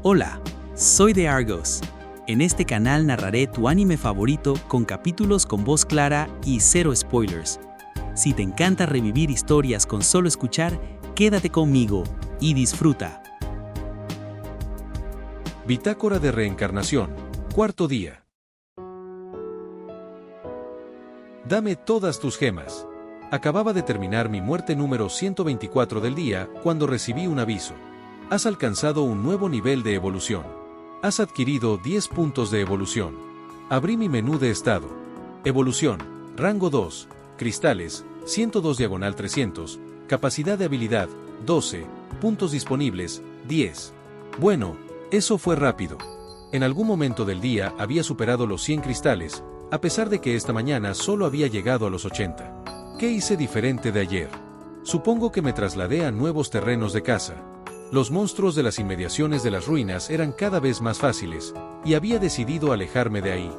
Hola, soy de Argos. En este canal narraré tu anime favorito con capítulos con voz clara y cero spoilers. Si te encanta revivir historias con solo escuchar, quédate conmigo y disfruta. Bitácora de reencarnación, cuarto día. Dame todas tus gemas. Acababa de terminar mi muerte número 124 del día cuando recibí un aviso. Has alcanzado un nuevo nivel de evolución. Has adquirido 10 puntos de evolución. Abrí mi menú de estado. Evolución, rango 2, cristales, 102/300, capacidad de habilidad, 12, puntos disponibles, 10. Bueno, eso fue rápido. En algún momento del día había superado los 100 cristales, a pesar de que esta mañana solo había llegado a los 80. ¿Qué hice diferente de ayer? Supongo que me trasladé a nuevos terrenos de caza. Los monstruos de las inmediaciones de las ruinas eran cada vez más fáciles, y había decidido alejarme de ahí.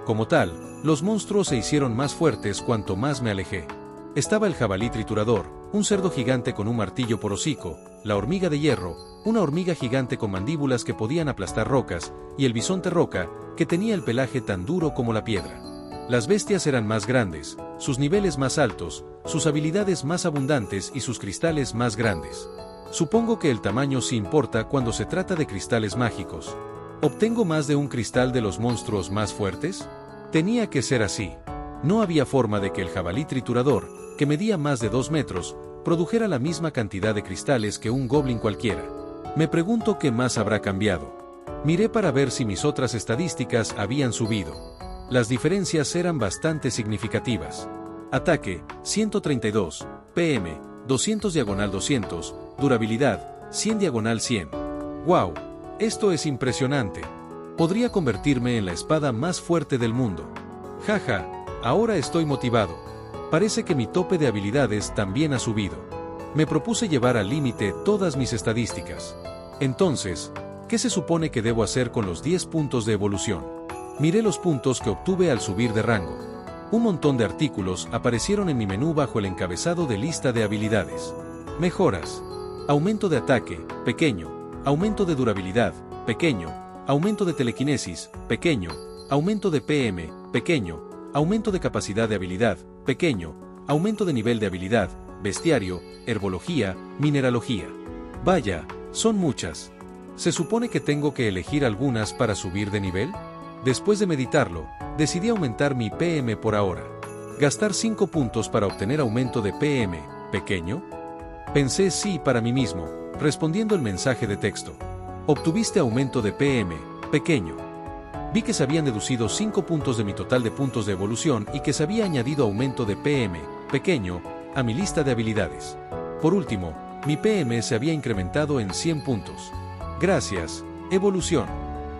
Como tal, los monstruos se hicieron más fuertes cuanto más me alejé. Estaba el jabalí triturador, un cerdo gigante con un martillo por hocico, la hormiga de hierro, una hormiga gigante con mandíbulas que podían aplastar rocas, y el bisonte roca, que tenía el pelaje tan duro como la piedra. Las bestias eran más grandes, sus niveles más altos, sus habilidades más abundantes y sus cristales más grandes. Supongo que el tamaño sí importa cuando se trata de cristales mágicos. ¿Obtengo más de un cristal de los monstruos más fuertes? Tenía que ser así. No había forma de que el jabalí triturador, que medía más de 2 metros, produjera la misma cantidad de cristales que un goblin cualquiera. Me pregunto qué más habrá cambiado. Miré para ver si mis otras estadísticas habían subido. Las diferencias eran bastante significativas. Ataque, 132, PM, 200/200, durabilidad, 100/100. ¡Wow! Esto es impresionante. Podría convertirme en la espada más fuerte del mundo. Jaja, ahora estoy motivado. Parece que mi tope de habilidades también ha subido. Me propuse llevar al límite todas mis estadísticas. Entonces, ¿qué se supone que debo hacer con los 10 puntos de evolución? Miré los puntos que obtuve al subir de rango. Un montón de artículos aparecieron en mi menú bajo el encabezado de lista de habilidades. Mejoras. Aumento de ataque, pequeño. Aumento de durabilidad, pequeño. Aumento de telequinesis, pequeño. Aumento de PM, pequeño. Aumento de capacidad de habilidad, pequeño. Aumento de nivel de habilidad, bestiario, herbología, mineralogía. Vaya, son muchas. ¿Se supone que tengo que elegir algunas para subir de nivel? Después de meditarlo, decidí aumentar mi PM por ahora. ¿Gastar 5 puntos para obtener aumento de PM, pequeño? Pensé sí para mí mismo, respondiendo el mensaje de texto. Obtuviste aumento de PM, pequeño. Vi que se habían deducido 5 puntos de mi total de puntos de evolución y que se había añadido aumento de PM, pequeño, a mi lista de habilidades. Por último, mi PM se había incrementado en 100 puntos. Gracias, evolución.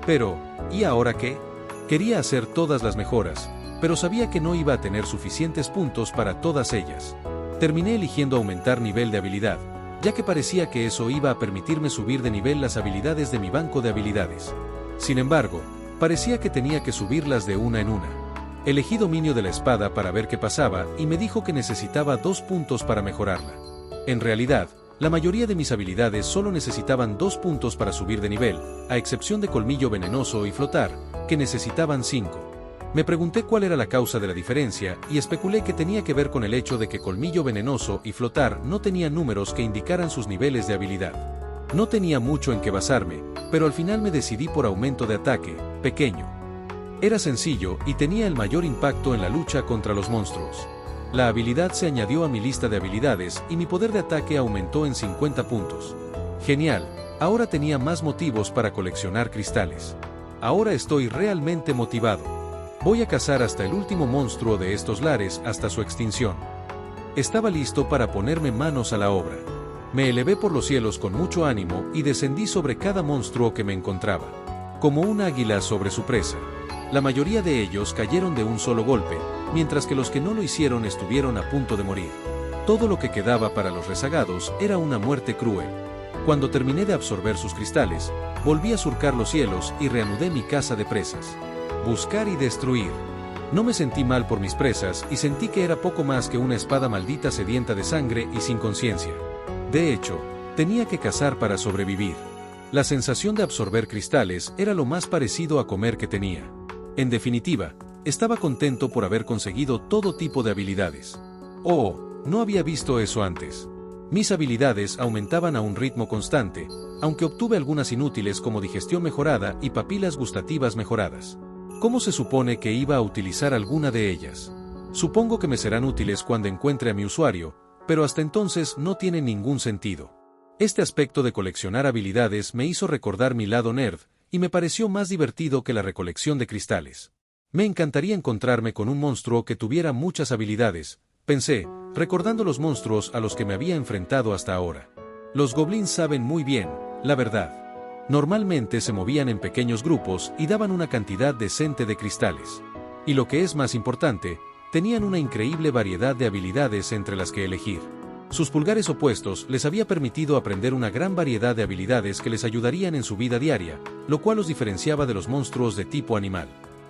Pero, ¿y ahora qué? Quería hacer todas las mejoras, pero sabía que no iba a tener suficientes puntos para todas ellas. Terminé eligiendo aumentar nivel de habilidad, ya que parecía que eso iba a permitirme subir de nivel las habilidades de mi banco de habilidades. Sin embargo, parecía que tenía que subirlas de una en una. Elegí dominio de la espada para ver qué pasaba y me dijo que necesitaba 2 puntos para mejorarla. En realidad, la mayoría de mis habilidades solo necesitaban 2 puntos para subir de nivel, a excepción de colmillo venenoso y flotar, que necesitaban 5. Me pregunté cuál era la causa de la diferencia y especulé que tenía que ver con el hecho de que colmillo venenoso y flotar no tenían números que indicaran sus niveles de habilidad. No tenía mucho en qué basarme, pero al final me decidí por aumento de ataque, pequeño. Era sencillo y tenía el mayor impacto en la lucha contra los monstruos. La habilidad se añadió a mi lista de habilidades y mi poder de ataque aumentó en 50 puntos. Genial, ahora tenía más motivos para coleccionar cristales. Ahora estoy realmente motivado. Voy a cazar hasta el último monstruo de estos lares hasta su extinción. Estaba listo para ponerme manos a la obra. Me elevé por los cielos con mucho ánimo y descendí sobre cada monstruo que me encontraba. Como un águila sobre su presa. La mayoría de ellos cayeron de un solo golpe, mientras que los que no lo hicieron estuvieron a punto de morir. Todo lo que quedaba para los rezagados era una muerte cruel. Cuando terminé de absorber sus cristales, volví a surcar los cielos y reanudé mi caza de presas. Buscar y destruir. No me sentí mal por mis presas y sentí que era poco más que una espada maldita sedienta de sangre y sin conciencia. De hecho, tenía que cazar para sobrevivir. La sensación de absorber cristales era lo más parecido a comer que tenía. En definitiva, estaba contento por haber conseguido todo tipo de habilidades. Oh, no había visto eso antes. Mis habilidades aumentaban a un ritmo constante, aunque obtuve algunas inútiles como digestión mejorada y papilas gustativas mejoradas. ¿Cómo se supone que iba a utilizar alguna de ellas? Supongo que me serán útiles cuando encuentre a mi usuario, pero hasta entonces no tiene ningún sentido. Este aspecto de coleccionar habilidades me hizo recordar mi lado nerd, y me pareció más divertido que la recolección de cristales. Me encantaría encontrarme con un monstruo que tuviera muchas habilidades, pensé, recordando los monstruos a los que me había enfrentado hasta ahora. Los goblins saben muy bien, la verdad. Normalmente se movían en pequeños grupos y daban una cantidad decente de cristales. Y lo que es más importante, tenían una increíble variedad de habilidades entre las que elegir. Sus pulgares opuestos les había permitido aprender una gran variedad de habilidades que les ayudarían en su vida diaria, lo cual los diferenciaba de los monstruos de tipo animal.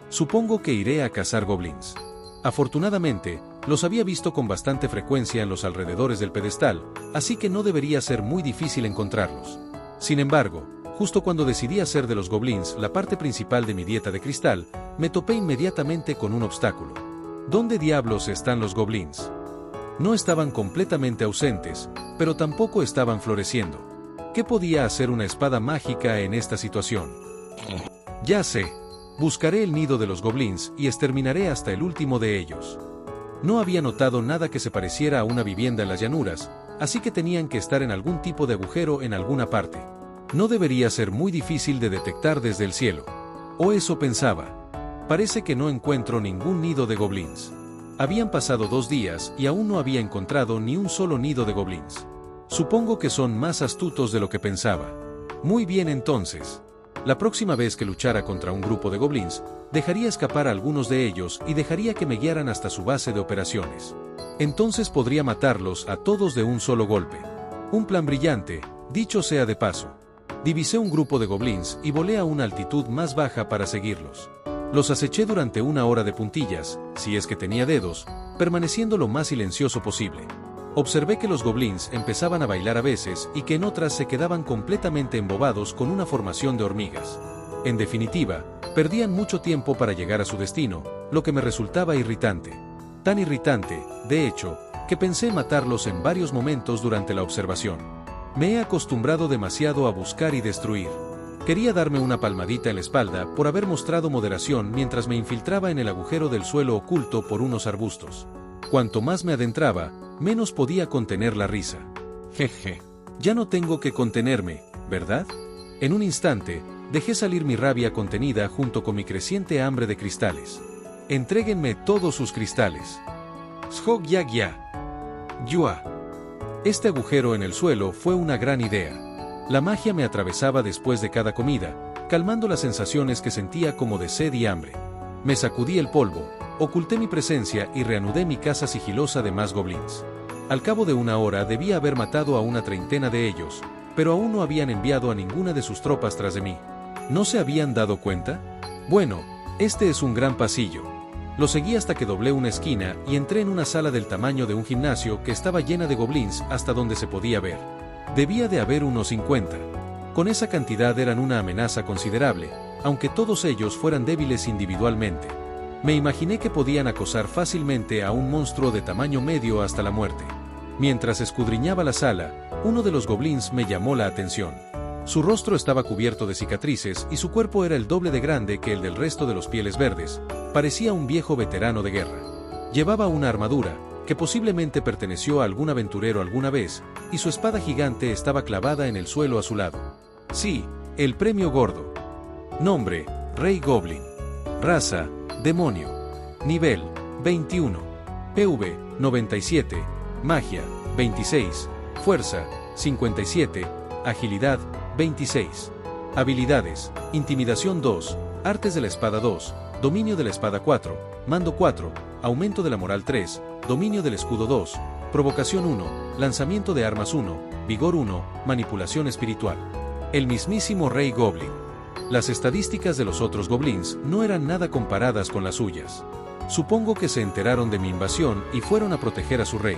Supongo que iré a cazar goblins. Afortunadamente, los había visto con bastante frecuencia en los alrededores del pedestal, así que no debería ser muy difícil encontrarlos. Sin embargo, justo cuando decidí hacer de los goblins la parte principal de mi dieta de cristal, me topé inmediatamente con un obstáculo. ¿Dónde diablos están los goblins? No estaban completamente ausentes, pero tampoco estaban floreciendo. ¿Qué podía hacer una espada mágica en esta situación? Ya sé. Buscaré el nido de los goblins y exterminaré hasta el último de ellos. No había notado nada que se pareciera a una vivienda en las llanuras, así que tenían que estar en algún tipo de agujero en alguna parte. No debería ser muy difícil de detectar desde el cielo. O eso pensaba. Parece que no encuentro ningún nido de goblins. Habían pasado 2 días y aún no había encontrado ni un solo nido de goblins. Supongo que son más astutos de lo que pensaba. Muy bien entonces. La próxima vez que luchara contra un grupo de goblins, dejaría escapar a algunos de ellos y dejaría que me guiaran hasta su base de operaciones. Entonces podría matarlos a todos de un solo golpe. Un plan brillante, dicho sea de paso. Divisé un grupo de goblins y volé a una altitud más baja para seguirlos. Los aceché durante 1 hora de puntillas, si es que tenía dedos, permaneciendo lo más silencioso posible. Observé que los goblins empezaban a bailar a veces y que en otras se quedaban completamente embobados con una formación de hormigas. En definitiva, perdían mucho tiempo para llegar a su destino, lo que me resultaba irritante. Tan irritante, de hecho, que pensé matarlos en varios momentos durante la observación. Me he acostumbrado demasiado a buscar y destruir. Quería darme una palmadita en la espalda por haber mostrado moderación mientras me infiltraba en el agujero del suelo oculto por unos arbustos. Cuanto más me adentraba, menos podía contener la risa. Jeje. Ya no tengo que contenerme, ¿verdad? En un instante, dejé salir mi rabia contenida junto con mi creciente hambre de cristales. Entréguenme todos sus cristales. Shog ya ya. Yua. Este agujero en el suelo fue una gran idea. La magia me atravesaba después de cada comida, calmando las sensaciones que sentía como de sed y hambre. Me sacudí el polvo, oculté mi presencia y reanudé mi caza sigilosa de más goblins. Al cabo de 1 hora debía haber matado a una 30 de ellos, pero aún no habían enviado a ninguna de sus tropas tras de mí. ¿No se habían dado cuenta? Bueno, este es un gran pasillo. Lo seguí hasta que doblé una esquina y entré en una sala del tamaño de un gimnasio que estaba llena de goblins hasta donde se podía ver. Debía de haber unos 50. Con esa cantidad eran una amenaza considerable, aunque todos ellos fueran débiles individualmente. Me imaginé que podían acosar fácilmente a un monstruo de tamaño medio hasta la muerte. Mientras escudriñaba la sala, uno de los goblins me llamó la atención. Su rostro estaba cubierto de cicatrices y su cuerpo era el doble de grande que el del resto de los pieles verdes. Parecía un viejo veterano de guerra. Llevaba una armadura, que posiblemente perteneció a algún aventurero alguna vez, y su espada gigante estaba clavada en el suelo a su lado. Sí, el premio gordo. Nombre, Rey Goblin. Raza, demonio. Nivel, 21. PV, 97. Magia, 26. Fuerza, 57. Agilidad, 26. Habilidades, Intimidación 2, Artes de la Espada 2, Dominio de la Espada 4, Mando 4, Aumento de la Moral 3, Dominio del Escudo 2, Provocación 1, Lanzamiento de Armas 1, Vigor 1, Manipulación Espiritual. El mismísimo Rey Goblin. Las estadísticas de los otros goblins no eran nada comparadas con las suyas. Supongo que se enteraron de mi invasión y fueron a proteger a su rey.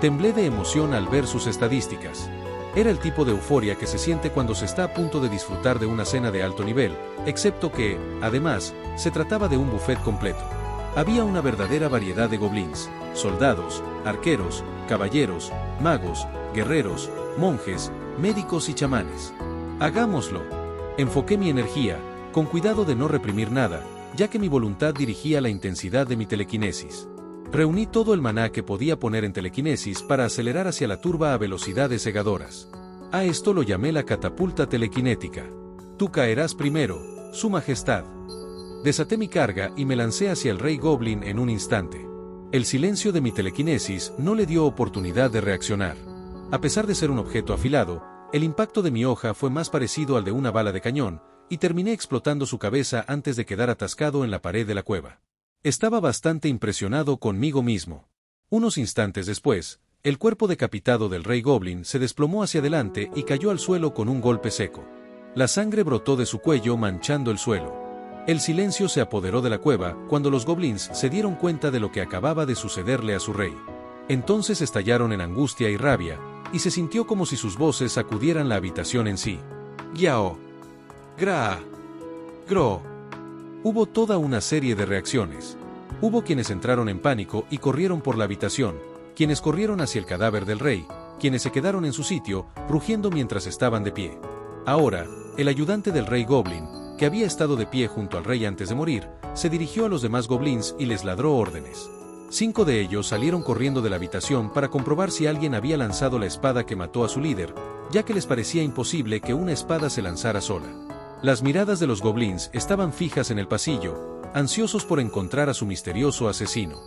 Temblé de emoción al ver sus estadísticas. Era el tipo de euforia que se siente cuando se está a punto de disfrutar de una cena de alto nivel, excepto que, además, se trataba de un buffet completo. Había una verdadera variedad de goblins, soldados, arqueros, caballeros, magos, guerreros, monjes, médicos y chamanes. Hagámoslo. Enfoqué mi energía, con cuidado de no reprimir nada, ya que mi voluntad dirigía la intensidad de mi telequinesis. Reuní todo el maná que podía poner en telequinesis para acelerar hacia la turba a velocidades cegadoras. A esto lo llamé la catapulta telequinética. Tú caerás primero, Su Majestad. Desaté mi carga y me lancé hacia el Rey Goblin en un instante. El silencio de mi telequinesis no le dio oportunidad de reaccionar. A pesar de ser un objeto afilado, el impacto de mi hoja fue más parecido al de una bala de cañón, y terminé explotando su cabeza antes de quedar atascado en la pared de la cueva. Estaba bastante impresionado conmigo mismo. Unos instantes después, el cuerpo decapitado del Rey Goblin se desplomó hacia adelante y cayó al suelo con un golpe seco. La sangre brotó de su cuello manchando el suelo. El silencio se apoderó de la cueva cuando los goblins se dieron cuenta de lo que acababa de sucederle a su rey. Entonces estallaron en angustia y rabia, y se sintió como si sus voces sacudieran la habitación en sí. Yao. Gra. Gro. Hubo toda una serie de reacciones. Hubo quienes entraron en pánico y corrieron por la habitación, quienes corrieron hacia el cadáver del rey, quienes se quedaron en su sitio, rugiendo mientras estaban de pie. Ahora, el ayudante del Rey Goblin, que había estado de pie junto al rey antes de morir, se dirigió a los demás goblins y les ladró órdenes. 5 de ellos salieron corriendo de la habitación para comprobar si alguien había lanzado la espada que mató a su líder, ya que les parecía imposible que una espada se lanzara sola. Las miradas de los goblins estaban fijas en el pasillo, ansiosos por encontrar a su misterioso asesino.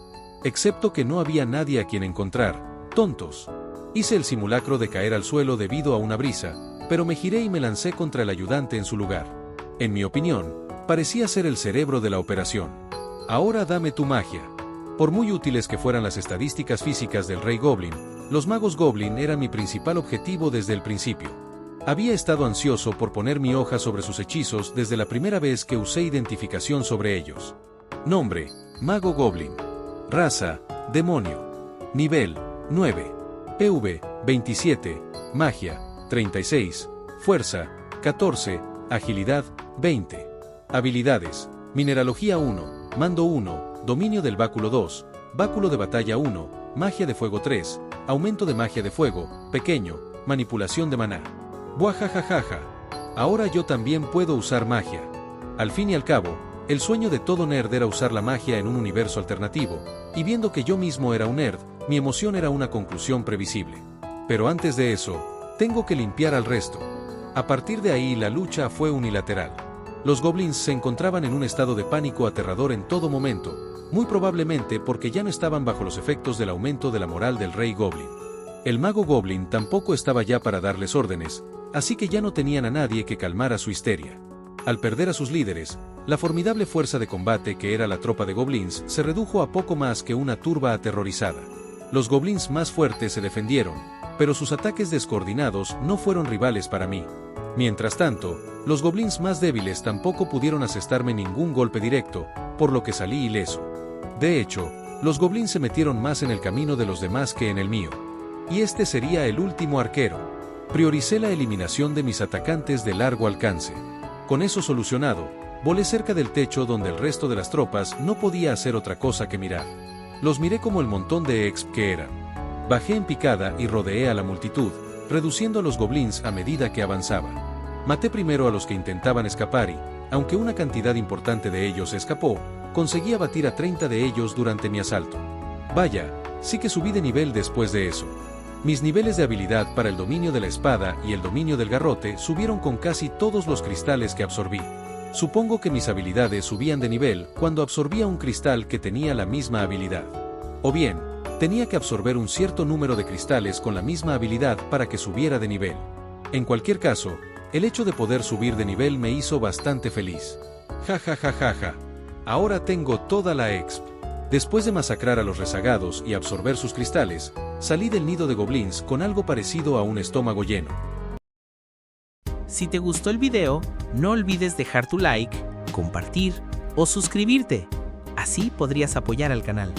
Excepto que no había nadie a quien encontrar. Tontos. Hice el simulacro de caer al suelo debido a una brisa, pero me giré y me lancé contra el ayudante en su lugar. En mi opinión, parecía ser el cerebro de la operación. Ahora dame tu magia. Por muy útiles que fueran las estadísticas físicas del Rey Goblin, los magos Goblin eran mi principal objetivo desde el principio. Había estado ansioso por poner mi hoja sobre sus hechizos desde la primera vez que usé identificación sobre ellos. Nombre: Mago Goblin. Raza: Demonio. Nivel: 9. PV: 27. Magia: 36. Fuerza: 14. Agilidad: 20. Habilidades: Mineralogía 1, Mando 1, Dominio del Báculo 2, Báculo de Batalla 1, Magia de Fuego 3, Aumento de Magia de Fuego, Pequeño, Manipulación de Maná. Buajajajaja. Ahora yo también puedo usar magia. Al fin y al cabo, el sueño de todo nerd era usar la magia en un universo alternativo, y viendo que yo mismo era un nerd, mi emoción era una conclusión previsible. Pero antes de eso, tengo que limpiar al resto. A partir de ahí la lucha fue unilateral. Los goblins se encontraban en un estado de pánico aterrador en todo momento, muy probablemente porque ya no estaban bajo los efectos del aumento de la moral del Rey Goblin. El mago Goblin tampoco estaba ya para darles órdenes, así que ya no tenían a nadie que calmara su histeria. Al perder a sus líderes, la formidable fuerza de combate que era la tropa de goblins se redujo a poco más que una turba aterrorizada. Los goblins más fuertes se defendieron, pero sus ataques descoordinados no fueron rivales para mí. Mientras tanto, los goblins más débiles tampoco pudieron asestarme ningún golpe directo, por lo que salí ileso. De hecho, los goblins se metieron más en el camino de los demás que en el mío. Y este sería el último arquero. Prioricé la eliminación de mis atacantes de largo alcance. Con eso solucionado, volé cerca del techo donde el resto de las tropas no podía hacer otra cosa que mirar. Los miré como el montón de exp que eran. Bajé en picada y rodeé a la multitud, reduciendo a los goblins a medida que avanzaba. Maté primero a los que intentaban escapar y, aunque una cantidad importante de ellos escapó, conseguí abatir a 30 de ellos durante mi asalto. Vaya, sí que subí de nivel después de eso. Mis niveles de habilidad para el dominio de la espada y el dominio del garrote subieron con casi todos los cristales que absorbí. Supongo que mis habilidades subían de nivel cuando absorbía un cristal que tenía la misma habilidad. O bien, tenía que absorber un cierto número de cristales con la misma habilidad para que subiera de nivel. En cualquier caso, el hecho de poder subir de nivel me hizo bastante feliz. Ja ja ja ja ja. Ahora tengo toda la exp. Después de masacrar a los rezagados y absorber sus cristales, salí del nido de goblins con algo parecido a un estómago lleno. Si te gustó el video, no olvides dejar tu like, compartir o suscribirte. Así podrías apoyar al canal.